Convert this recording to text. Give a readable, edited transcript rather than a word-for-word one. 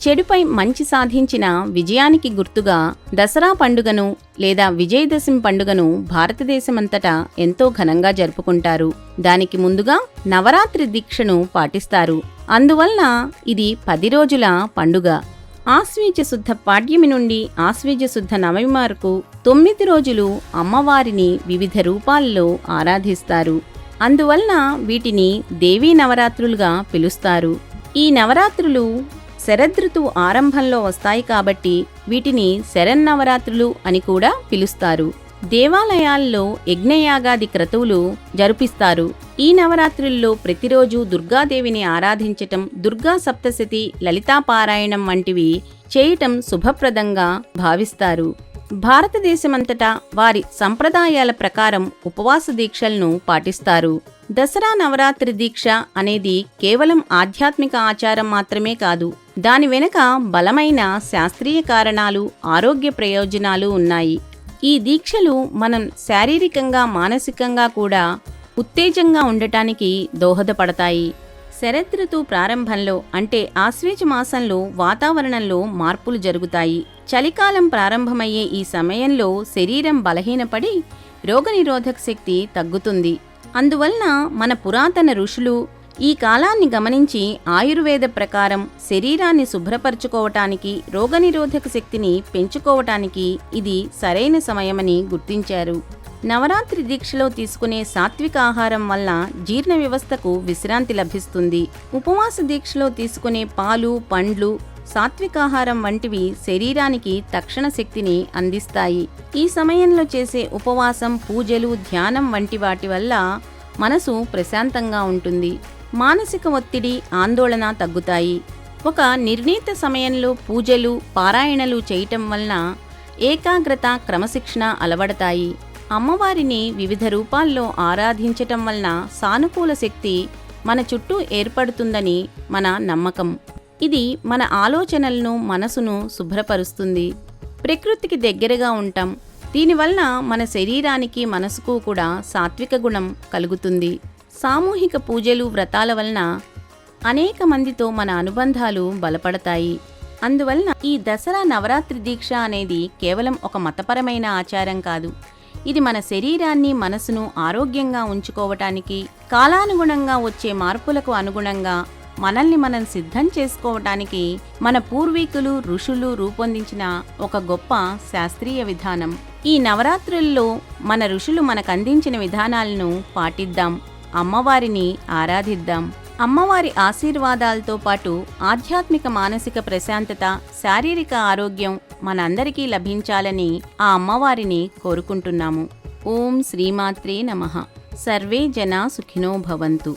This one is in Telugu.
చెడుపై మంచి సాధించిన విజయానికి గుర్తుగా దసరా పండుగను లేదా విజయదశమి పండుగను భారతదేశమంతటా ఎంతో ఘనంగా జరుపుకుంటారు. దానికి ముందుగా నవరాత్రి దీక్షను పాటిస్తారు. అందువలన ఇది 10 రోజుల పండుగ. ఆశ్వీజ శుద్ధ పాడ్యమి నుండి ఆశ్వీజ శుద్ధ నవమి వరకు 9 రోజులు అమ్మవారిని వివిధ రూపాల్లో ఆరాధిస్తారు. అందువలన వీటిని దేవీ నవరాత్రులుగా పిలుస్తారు. ఈ నవరాత్రులు శరదృతువు ఆరంభంలో వస్తాయి కాబట్టి వీటిని శరన్నవరాత్రులు అని కూడా పిలుస్తారు. దేవాలయాల్లో యజ్ఞయాగాది క్రతువులు జరిపిస్తారు. ఈ నవరాత్రుల్లో ప్రతిరోజు దుర్గాదేవిని ఆరాధించటం, దుర్గా సప్తశతి, లలితాపారాయణం వంటివి చేయటం శుభప్రదంగా భావిస్తారు. భారతదేశమంతటా వారి సంప్రదాయాల ప్రకారం ఉపవాస దీక్షలను పాటిస్తారు. దసరా నవరాత్రి దీక్ష అనేది కేవలం ఆధ్యాత్మిక ఆచారం మాత్రమే కాదు. దాని వెనుక బలమైన శాస్త్రీయ కారణాలు, ఆరోగ్య ప్రయోజనాలు ఉన్నాయి. ఈ దీక్షలు మనం శారీరకంగా, మానసికంగా కూడా ఉత్తేజంగా ఉండటానికి దోహదపడతాయి. శరదృతువు ప్రారంభంలో అంటే ఆశ్వీజ మాసంలో వాతావరణంలో మార్పులు జరుగుతాయి. చలికాలం ప్రారంభమయ్యే ఈ సమయంలో శరీరం బలహీనపడి రోగనిరోధక శక్తి తగ్గుతుంది. అందువలన మన పురాతన ఋషులు ఈ కాలాన్ని గమనించి ఆయుర్వేద ప్రకారం శరీరాన్ని శుభ్రపరచుకోవటానికి, రోగనిరోధక శక్తిని పెంచుకోవటానికి ఇది సరైన సమయమని గుర్తించారు. నవరాత్రి దీక్షలో తీసుకునే సాత్విక ఆహారం వల్ల జీర్ణ వ్యవస్థకు విశ్రాంతి లభిస్తుంది. ఉపవాస దీక్షలో తీసుకునే పాలు, పండ్లు, సాత్వికాహారం వంటివి శరీరానికి తక్షణ శక్తిని అందిస్తాయి. ఈ సమయంలో చేసే ఉపవాసం, పూజలు, ధ్యానం వంటి వాటి వల్ల మనసు ప్రశాంతంగా ఉంటుంది. మానసిక ఒత్తిడి, ఆందోళన తగ్గుతాయి. ఒక నిర్ణీత సమయంలో పూజలు, పారాయణలు చేయటం వలన ఏకాగ్రత, క్రమశిక్షణ అలవడతాయి. అమ్మవారిని వివిధ రూపాల్లో ఆరాధించటం వలన సానుకూల శక్తి మన చుట్టూ ఏర్పడుతుందని మన నమ్మకం. ఇది మన ఆలోచనలను, మనసును శుభ్రపరుస్తుంది. ప్రకృతికి దగ్గరగా ఉంటాం. దీనివలన మన శరీరానికి, మనసుకు కూడా సాత్విక గుణం కలుగుతుంది. సామూహిక పూజలు, వ్రతాల వలన అనేక మందితో మన అనుబంధాలు బలపడతాయి. అందువలన ఈ దసరా నవరాత్రి దీక్ష అనేది కేవలం ఒక మతపరమైన ఆచారం కాదు. ఇది మన శరీరాన్ని, మనసును ఆరోగ్యంగా ఉంచుకోవటానికి, కాలానుగుణంగా వచ్చే మార్పులకు అనుగుణంగా మనల్ని మనం సిద్ధం చేసుకోవటానికి మన పూర్వీకులు, ఋషులు రూపొందించిన ఒక గొప్ప శాస్త్రీయ విధానం. ఈ నవరాత్రుల్లో మన ఋషులు మనకందించిన విధానాలను పాటిద్దాం. అమ్మవారిని ఆరాధిద్దాం. అమ్మవారి ఆశీర్వాదాలతో పాటు ఆధ్యాత్మిక, మానసిక ప్రశాంతత, శారీరక ఆరోగ్యం మనందరికీ లభించాలని ఆ అమ్మవారిని కోరుకుంటున్నాము. ఓం శ్రీమాత్రే నమః. సర్వే జనా సుఖినో భవంతు.